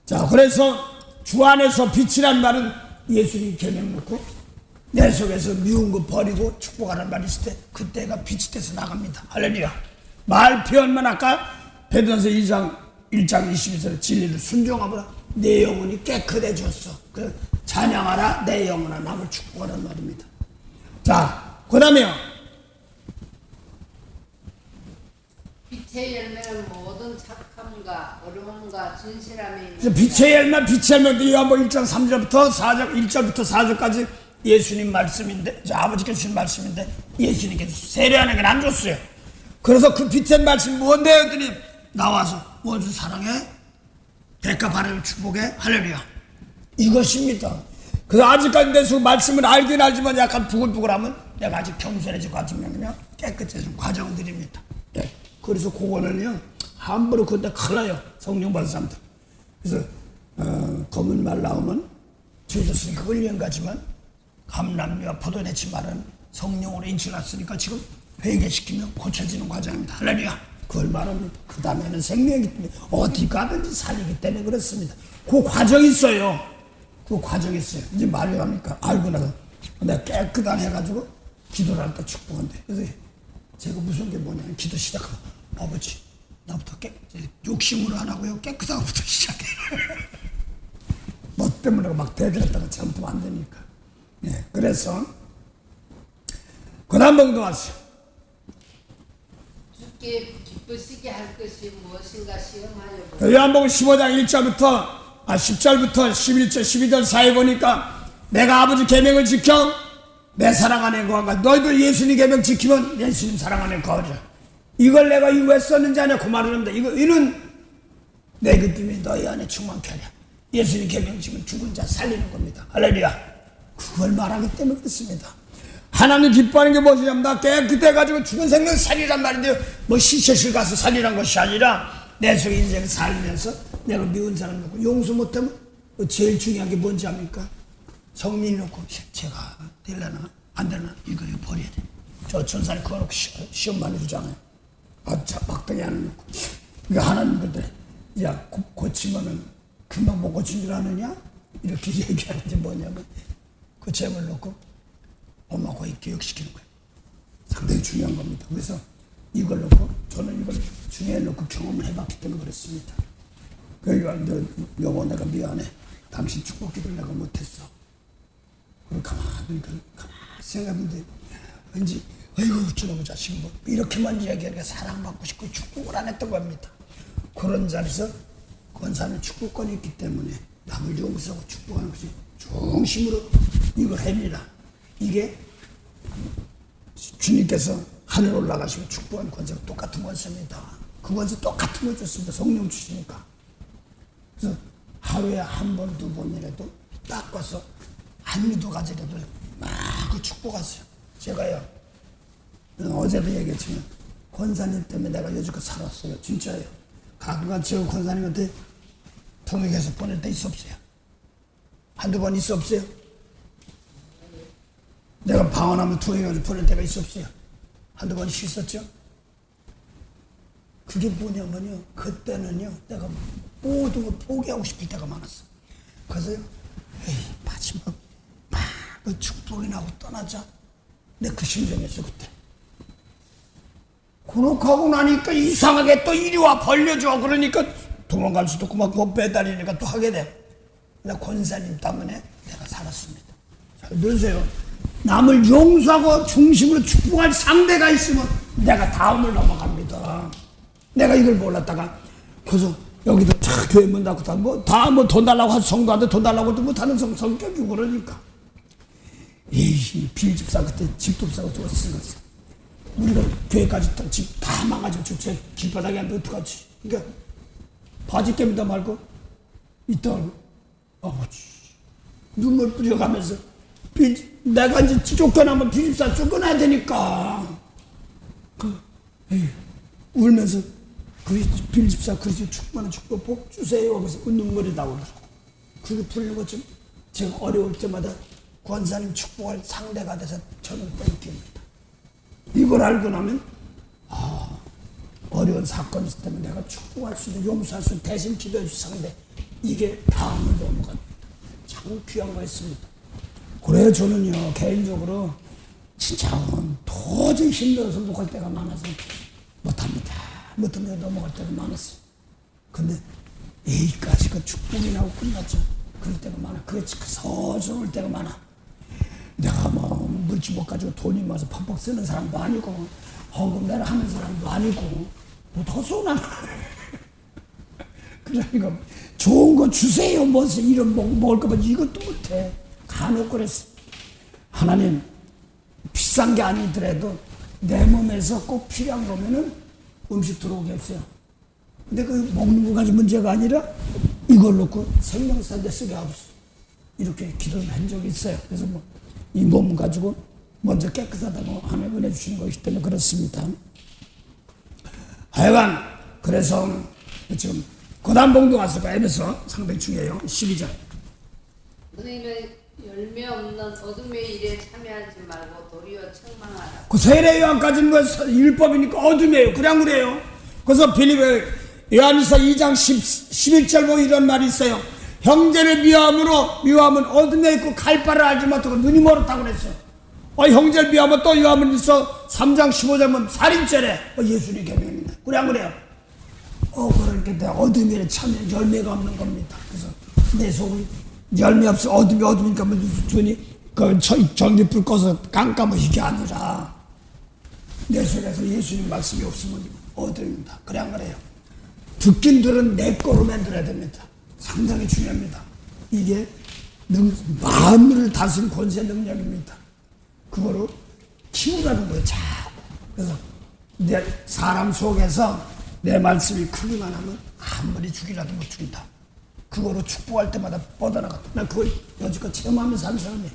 자, 그래서 주 안에서 빛이란 말은 예수님 계명 놓고 내 속에서 미운 거 버리고 축복하라는 말이 있을 때 그때가 빛이 돼서 나갑니다. 할렐루야. 말 표현만 아까 베드로전서 1장 22절에 진리를 순종하면 내 영혼이 깨끗해졌어. 그 찬양하라 내 영혼아 남을 축복하라는 말입니다. 자, 그 다음에요. 빛의 열매는 모든 착함과 어려움과 진실함이 그래서 빛의 열매 요한복음 1장 3절부터 4절 1절부터 4절까지 예수님 말씀인데 아버지께서 주신 말씀인데 예수님께서 세례하는 게 안 줬어요. 그래서 그 빛의 말씀이 뭔데 했더니 나와서 원수 사랑해 대가 바라는 축복해 할렐루야 이것입니다. 그래서 아직까지 내 속 말씀을 알긴 알지만 약간 부글부글하면 내가 아직 겸손해지고 아직 그냥 깨끗해진 과정들입니다. 네. 그래서 그거는요 함부로 그때 큰일 나요. 성령 받은 사람들. 그래서 검은 말 나오면 주셨으니 그걸 위한 감람류와 포도내치 말은 성령으로 인출했으니까 지금 회개시키면 고쳐지는 과정입니다. 할렐루야. 그걸 말합니다. 그 다음에는 생명이기 때문에 어디 가든지 살리기 때문에 그렇습니다. 그 과정이 있어요. 그 과정이 있어요. 이제 말을 합니까? 알고 나서 내가 깨끗한 해가지고 기도를 할 때 축복한대. 그래서 제가 무슨 게 뭐냐면 기도 시작하면 아버지 나부터 욕심으로 안 하고요 깨끗한 것부터 시작해. 뭐 때문에 막 대들었다가 잘못하면 안 되니까. 네, 그래서 그 다음 봉도 왔어요. 주께 기쁘시게 할 것이 무엇인가 시험하여 보라. 요한복음 15장 1절부터 10절부터 11절 12절 사이에 보니까 내가 아버지 계명을 지켜 내 사랑 안에 거하가 너희도 예수님 계명 지키면 예수님 사랑 안에 거하리라. 이걸 내가 왜 썼는지 아냐 그 말을 합니다. 이는 내 기쁨이 너희 안에 충만케 하랴. 예수님 계명 지키면 죽은 자 살리는 겁니다. 할렐루야. 그걸 말하기 때문에 그렇습니다. 하나님 기뻐하는 게 무엇이냐면 나 깨끗해가지고 죽은 생명 살리란 말인데요. 뭐 시체실 가서 살리란 것이 아니라 내 속에 인생을 살면서 내가 미운 사람 놓고 용서 못하면 제일 중요한 게 뭔지 압니까? 성민이 놓고 제가 되려나 안 되나 이거 버려야 돼. 저 천사를 그어놓고 시험 많이 주잖아요. 자 막대기 안 놓고 이거 하나님 건데 야, 고치면은 금방 못 고친 줄 아느냐? 이렇게 얘기하는지 뭐냐면 그 잼을 넣고 엄마 거의 교육시키는 거예요. 상당히 중요한 겁니다. 그래서 이걸 넣고 저는 이걸 중에 넣고 경험을 해봤기 때문에 그렇습니다. 그러니까 여보 내가 미안해. 당신 축복 기도를 내가 못했어. 그리고 가만히 생각하는데 왠지 아이고 저놈의 자식 뭐 이렇게만 이야기하니까 사랑받고 싶고 축복을 안 했던 겁니다. 그런 자리에서 권사는 축복권이 있기 때문에 남을 용서하고 축복하는 것이 중심으로 이걸 합니다. 이게 주님께서 하늘 올라가시고 축복한 권세가 똑같은 권세입니다. 그 권세 똑같은 거 줬습니다. 성령 주시니까. 그래서 하루에 한 번, 두 번이라도 딱 가서 한 미도 가지라도 막 그 축복하세요. 제가요, 어제도 얘기했지만 권사님 때문에 내가 여지껏 살았어요. 진짜예요. 가끔가다 제가 권사님한테 통역해서 보낼 때 있어 없어요? 한두 번 있어 없어요? 내가 방언하면 통역해서 보낼 때가 있어 없어요? 한두 번씩 있었죠? 그게 뭐냐면요, 그때는요 내가 모든 걸 포기하고 싶을 때가 많았어. 그래서요, 에이 마지막 막 그 축복이나 하고 떠나자. 내 그 심정이었어 그때. 그렇게 하고 나니까 이상하게 또 이리 와 벌려줘. 그러니까 도망갈 수도 없고 막 못 빼다니니까 또 하게 돼. 나 권사님 때문에 내가 살았습니다. 잘 들으세요. 남을 용서하고 중심으로 축복할 상대가 있으면 내가 다음을 넘어갑니다. 내가 이걸 몰랐다가 그래서 여기도 다 교회 문 닫고 뭐 돈 달라고 한 성도한테 돈 달라고 해도 못하는 성격이고 그러니까 이 빌집사 그때 집도 없사고 죽었어. 우리가 교회까지 집 다 망가지고 제 길바닥에 앉아 어떡하지. 그러니까 바지 깨미다 말고 이따 아버지 눈물 뿌려가면서 내가 이제 쫓겨나면 빌집사 쫓겨나야 되니까 울면서 그 빌집사 그리스도 충만한 축복 복 주세요. 그래서 눈물이 나오더라고. 그게 풀리고 좀 제가 어려울 때마다 권사님 축복할 상대가 돼서 저는 땡깁니다. 이걸 알고 나면 어려운 사건이 있을 때면 내가 축복할 수 있는 용서할 수 있는 대신 기도해 줄 상대 이게 다음을 넘어갑니다. 참 귀한 거 있습니다. 그래요. 저는요 개인적으로 진짜 도저히 힘들어서 못 갈 때가 많아서 못합니다 넘어갈 때가 많았어요. 근데 여기까지 그 축복이 나고 끝났죠. 그럴 때가 많아. 그게 서서울 때가 많아. 내가 뭐 물질 못 가지고 돈이 많아서 팍팍 쓰는 사람도 아니고 헌금 내라 하는 사람도 아니고 뭐 더 쏘나. 그러니까 좋은 거 주세요. 무슨 이런 먹을 거면 이것도 못해. 간혹 그랬어. 하나님 비싼 게 아니더라도 내 몸에서 꼭 필요한 거면은 음식 들어오게 했어요. 근데 그 먹는 거 가지고 문제가 아니라 이걸 놓고 생명사인데 쓰게 없어. 이렇게 기도를 한 적이 있어요. 그래서 뭐 이 몸 가지고 먼저 깨끗하다고 하나님 은혜 주시는 것이기 때문에 그렇습니다. 하여간 그래서 지금 고단봉도 갔을 거야. 에베소 상당히 중요해요. 12절. 너희는 열매 없는 어둠의 일에 참여하지 말고 도리어 책망하라. 그 세례 요한까지는 뭐 율법이니까 어둠이에요. 그냥 그래요. 그래서 빌립보 요한일서 2장 11절 보면 이런 말이 있어요. 형제를 미워하면 어둠에 있고 갈 바를 알지 못하고 눈이 멀었다고 그랬어. 형제를 미워하면 또 요한일서 3장 15절 보면 살인죄래. 예수님 계명입니다. 그래 안 그래요? 그러니까 어둠에 참여 열매가 없는 겁니다. 그래서 내 속을 열매 없어 어둠이니까 눈이 그 전기불 꺼서 깜깜한 이게 아니라 내 속에서 예수님 말씀이 없으면 어둠입니다. 그래 안 그래요? 듣긴 들은 내 거로 만들어야 됩니다. 상당히 중요합니다. 이게 마음을 다스린 권세 능력입니다. 그거로 키우라는 거예요. 자꾸. 그래서 내 사람 속에서 내 말씀이 크기만 하면 아무리 죽이라도 못 죽인다. 그거로 축복할 때마다 뻗어나갔다. 나 그걸 여지껏 체험하면서 산 사람이에요.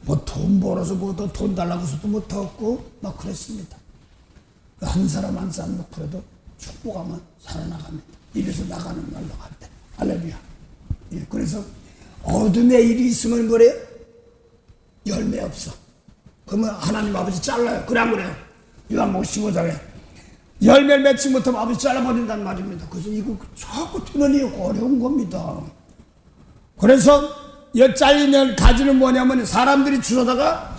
뭐 돈 벌어서 뭐 더 돈 달라고 해서도 못하고 막 그랬습니다. 한 사람 한 사람 놓고 그래도 축복하면 살아나갑니다. 입에서 나가는 말로 할 때. 할렐루야. 예, 그래서 어둠의 일이 있으면 뭐래요? 열매 없어. 그러면 하나님 아버지 잘라요. 그래 안 그래요? 요한복음 15장에 열매를 맺지 못하면 아버지 잘라버린단 말입니다. 그래서 이거 자꾸 트너니 어려운 겁니다. 그래서 이 잘리는 가지는 뭐냐면 사람들이 주워다가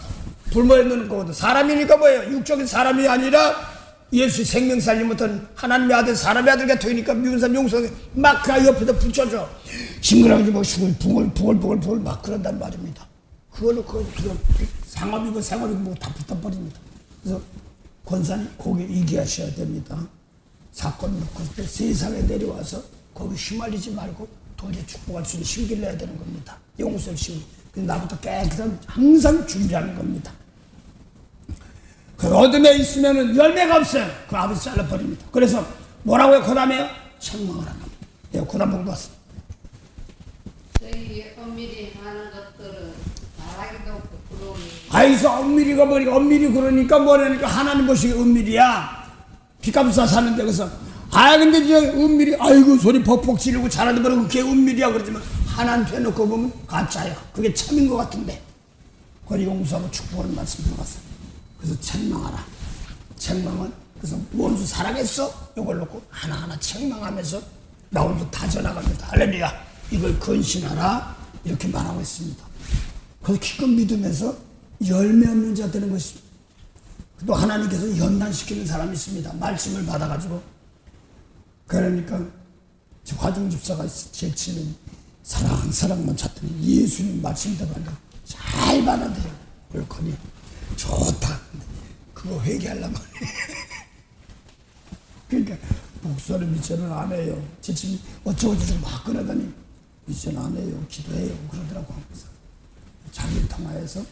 불모에 넣는 거거든. 사람이니까 뭐예요? 육적인 사람이 아니라 예수 생명 살림 못한 하나님의 아들, 사람의 아들 같으니까 미운 사람 용서하게 막 그 옆에다 붙여줘. 싱그러운지 뭐 부글부글 막 그런단 말입니다. 그걸로 상업이고 생업이고 뭐 다 붙어버립니다. 그래서 권사님 거기 이기하셔야 됩니다. 사건 놓고 세상에 내려와서 거기 휘말리지 말고 도저히 축복할 수 있는 신기를 내야 되는 겁니다. 용서를 신기. 그래서 나부터 깨끗한 항상 준비하는 겁니다. 그 어둠에 있으면은 열매가 없어요. 그 아버지 잘라버립니다. 그래서 뭐라고요? 그 다음에요? 책망을 하는 겁니다. 내가 그 다음 보고 봤어요. 저희 엄밀히 하는 것들은 말하기도 부끄러우니. 아이서 엄밀히가 뭐니까 엄밀히 그러니까 뭐라니까 하나님 보시기 은밀이야. 피값사 사는데 그래서 근데 저 은밀히 아이고 소리 벅벅 지르고 잘하는 거는 그게 은밀이야 그러지만 하나님 대놓고 보면 가짜야. 그게 참인 것 같은데 그걸 용서하고 축복하는 말씀 들어갔어요. 그래서 책망하라. 책망은 그래서 원수 살아겠어? 이걸 놓고 하나하나 책망하면서 나 오늘도 다져나갑니다. 할렐루야. 이걸 근신하라. 이렇게 말하고 있습니다. 그래서 기껏 믿으면서 열매 없는 자 되는 것입니다. 또 하나님께서 연단시키는 사람이 있습니다. 말씀을 받아가지고. 그러니까 화중 집사가 제치는 사랑만 찾더니 예수님 말씀대로 하려고 잘 받아들여. 옳거니 좋다. 그거 회개하려면 그러니까 목사는 미션은 안 해요. 지침이 어쩌고저쩌고 막 그러더니 미션 안 해요. 기도해요. 그러더라고. 항상 자기를 통하여서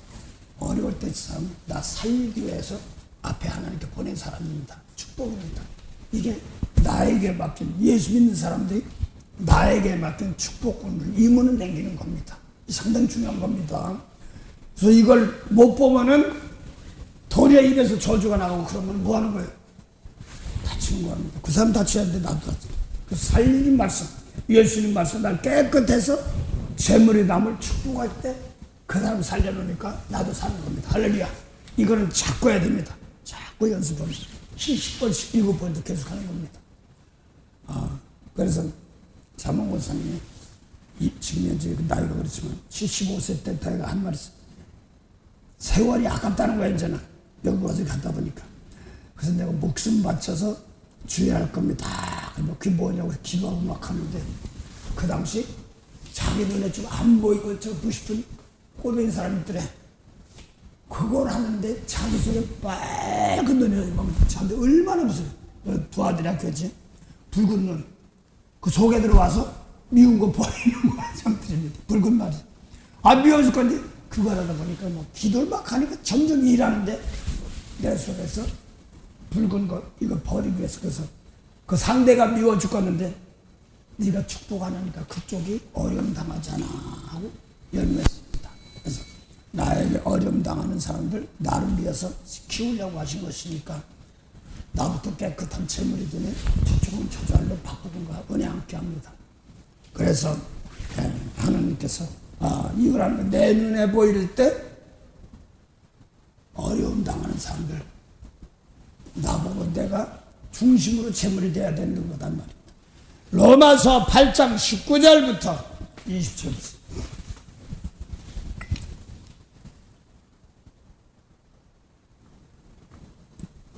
어려울 때 사람 나 살리기 위해서 앞에 하나님께 보낸 사람입니다. 축복입니다. 이게 나에게 맡긴 예수 믿는 사람들이 나에게 맡긴 축복권을 임무는 남기는 겁니다. 상당히 중요한 겁니다. 그래서 이걸 못 보면은 도리어 입에서 저주가 나가고 그러면 뭐 하는 거예요? 다치는 겁니다. 그 사람 다쳐야 하는데 나도 다쳐. 그 살리는 말씀, 예수님 말씀 날 깨끗해서 재물이 남을 축복할 때 그 사람 살려놓으니까 나도 사는 겁니다. 할렐루야. 이거는 자꾸 해야 됩니다. 자꾸 연습합니다. 70번씩 7번도 계속 하는 겁니다. 그래서 자몽 권사님이 지금 현재 나이가 그렇지만 75세 때 다이가 한 말이 있어요. 세월이 아깝다는 거야 이제는. 여기 와서 갔다 보니까. 그래서 내가 목숨 바쳐서 주의할 겁니다. 그게 뭐냐고 기도하고 막 하는데 그 당시 자기 눈에 좀 안 보이고 저 부싶은 꼴뱅이 사람이 있더래. 그걸 하는데 자기 속에 빨간 눈이 막 자기 얼마나 무서워. 두 아들이 학교지. 붉은 눈. 그 속에 들어와서 미운 거 버리는 거야. 참들입니다. 붉은 말이. 미워질 건데 그거 하다 보니까 막 기도를 막 하니까 점점 일하는데 내 속에서 붉은 거 이거 버리기 위해서 그래서 그 상대가 미워 죽었는데 네가 축복하니까 그쪽이 어려움 당하잖아 하고 열매했습니다. 그래서 나에게 어려움 당하는 사람들 나를 위해서 키우려고 하신 것이니까 나부터 깨끗한 재물이 되니 저쪽은 저절로 바꾸든가 은혜함께 합니다. 그래서 하나님께서 이걸 하는 내 눈에 보일 때 어려움 당하는 사람들 나보고 내가 중심으로 재물이 돼야 되는 거단 말입니다. 로마서 8장 19절부터 20절.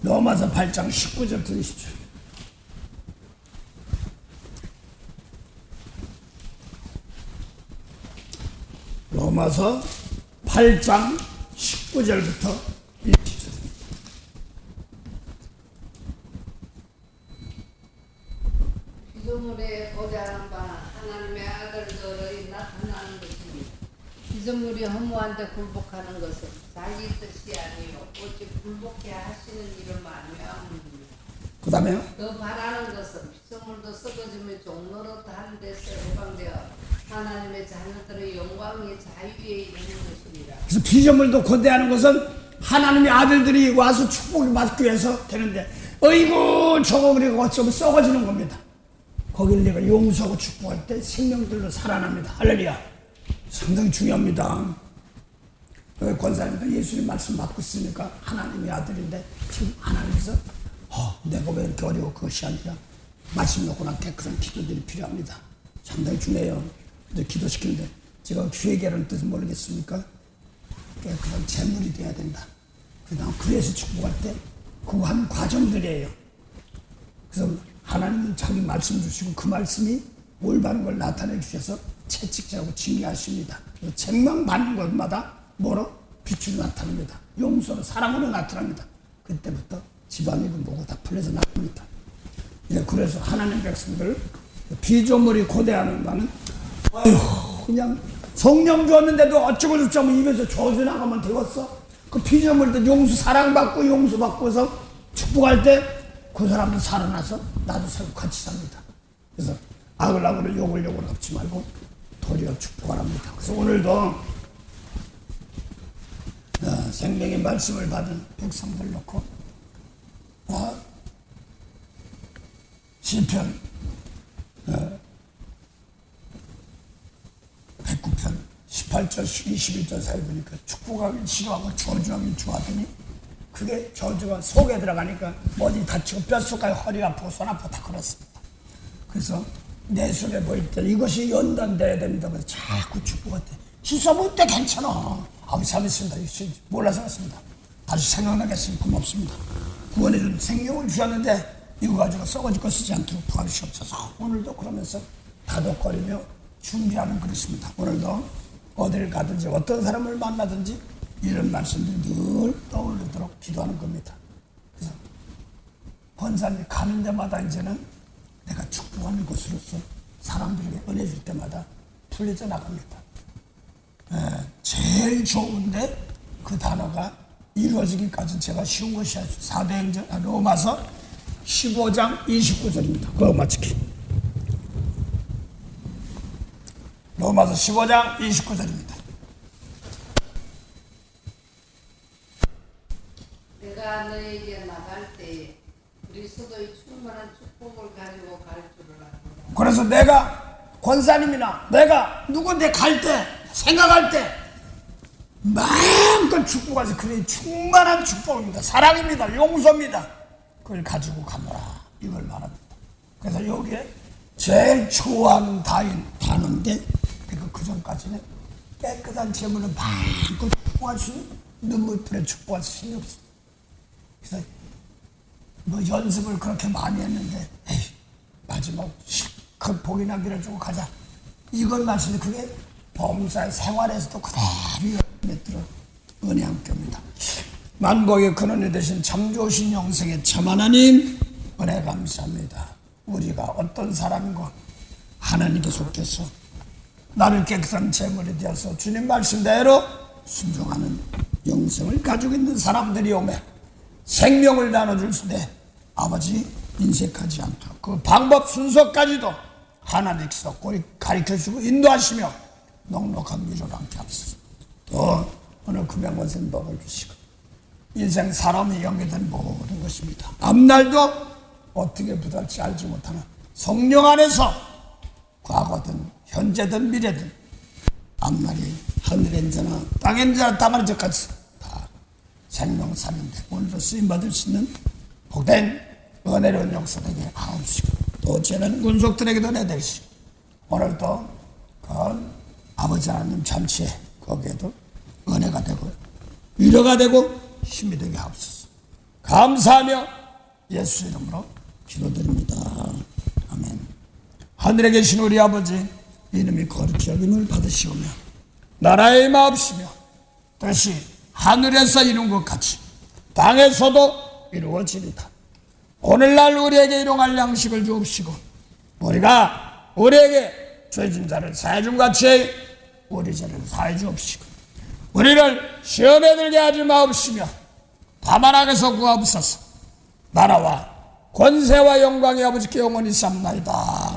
로마서 8장 19절부터 20절. 로마서 8장 19절부터 20절. 피조물에 거대한 바 하나님의 아들들의 나타나는 것입니다. 피조물이 허무한데 굴복하는 것은 자기 뜻이 아니요 오직 굴복해 하시는 이를 말미암습니다. 그 다음에요. 더 바라는 것은 피조물도 썩어지며 종로릇 하는 데서 해방되어 하나님의 자녀들의 영광의 자유에 이르는 것입니다. 그래서 피조물도 거대하는 것은 하나님의 아들들이 와서 축복을 받기 위해서 되는데 어이구 저거 그리고 어쩌면 썩어지는 겁니다. 거기를 내가 용서하고 축복할 때 생명들로 살아납니다. 할렐루야. 상당히 중요합니다. 권사님도 예수님 말씀 받고 있으니까 하나님의 아들인데 지금 하나님께서 내가 왜 이렇게 어려워? 그것이 아니라 말씀 놓고나 깨끗한 기도들이 필요합니다. 상당히 중요해요. 이제 기도시키는데 제가 회개라는 뜻은 모르겠습니까? 깨끗한 재물이 돼야 된다. 그다음 그래서 축복할 때 그 한 과정들이에요. 그래서 하나님은 자기 말씀 주시고 그 말씀이 올바른 걸 나타내 주셔서 채찍질하고 징계하십니다. 책망 받는 것마다 뭐로? 빛으로 나타납니다. 용서로 사랑으로 나타납니다. 그때부터 집안이고 뭐고 다 풀려서 나옵니다. 그래서 하나님 백성들 피조물이 고대하는 바는 그냥 성령 줬는데도 어쩌고 저쩌고 입에서 저주 나가면 되겠어? 그 피조물도 용서 사랑받고 용서받고서 축복할 때 그 사람도 살아나서 나도 살고 같이 삽니다. 그래서 악을 욕을 하지 말고 도리어 축복하랍니다. 그래서 오늘도 생명의 말씀을 받은 백성들 놓고 시편 109편 18절 21절 사이 보니까 축복하기 싫어하고 저주하기 좋아하더니 그게 저주가 속에 들어가니까 어디 다치고 뼛속까지 허리 아프고 손 아프고 다 그렇습니다. 그래서 내 속에 보일 때 이것이 연단돼야 됩니다. 그래서 자꾸 축복할 때 씻어볼 때 괜찮아. 잘했습니다. 몰라서 그렇습니다. 다시 생각나겠으니 고맙습니다. 구원해준 생명을 주셨는데 이거 가지고 썩어질 거 쓰지 않도록 도와주시옵소서. 오늘도 그러면서 다독거리며 준비하는 그릇입니다. 오늘도 어디를 가든지 어떤 사람을 만나든지 이런 말씀들이 늘 떠오르도록 기도하는 겁니다. 그래서 권사님이 가는 데마다 이제는 내가 축복하는 것으로서 사람들에게 은혜 줄 때마다 풀려져 나갑니다. 제일 좋은데 그 단어가 이루어지기까지는 제가 쉬운 것이 아니죠. 사도행전 로마서 15장 29절입니다. 그거 맞추기. 로마서 15장 29절입니다. 내가 너에게 나갈 때에 그리스도의 충만한 축복을 가지고 갈 줄을 알고. 그래서 내가 권사님이나 내가 누군데 갈 때 생각할 때 마음껏 축복하지. 그게 충만한 축복입니다. 사랑입니다. 용서입니다. 그걸 가지고 가노라 이걸 말합니다. 그래서 여기에 제일 좋아하는 단어인데 그 전까지는 깨끗한 재물을 마음껏 축복할 수 있는 눈물풀에 축복할 수 힘이 없어. 그래서 연습을 그렇게 많이 했는데 마지막 실컷 복이나 빌어주고 가자. 이걸 말씀이 그게 범사의 생활에서도 그대로 맺들어 은혜 함께합니다. 만복의 근원이 되신 참 좋으신 영생의 참 하나님 은혜 감사합니다. 우리가 어떤 사람인가 하나님께 속해서 나를 깨끗한 재물이 되어서 주님 말씀대로 순종하는 영생을 가지고 있는 사람들이 오면 생명을 나눠줄 때 아버지 인색하지 않도록 그 방법 순서까지도 하나님께서 꼭 가르쳐주고 인도하시며 넉넉한 위로를 함께 하옵소서. 또 오늘 금양원생 복을 주시고 인생 사람이 연계된 모든 것입니다. 앞날도 어떻게 부달지 알지 못하는 성령 안에서 과거든 현재든 미래든 앞날이 하늘엔 자나 땅엔 자나 땅하는 저까지 다 생명사는데 오늘도 쓰임받을 수 있는 복된 은혜로운 역사되게 하옵시고 또 죄는 군속들에게도 내되시고 오늘도 그 아버지 하나님 잔치에 거기에도 은혜가 되고 위로가 되고 힘이 되게 하옵소서. 감사하며 예수 이름으로 기도드립니다. 아멘. 하늘에 계신 우리 아버지 이름이 거룩히 여김을 받으시오며 나라의 임하옵시며 다시 하늘에서 이룬 것 같이 땅에서도 이루어지리다. 오늘날 우리에게 일용할 양식을 주옵시고 우리가 우리에게 죄진 자를 사해줌 같이 우리 죄를 사해 주옵시고 우리를 시험에 들게 하지 마옵시며 다만 악에서 구하옵소서. 나라와 권세와 영광이 아버지께 영원히 삼나이다.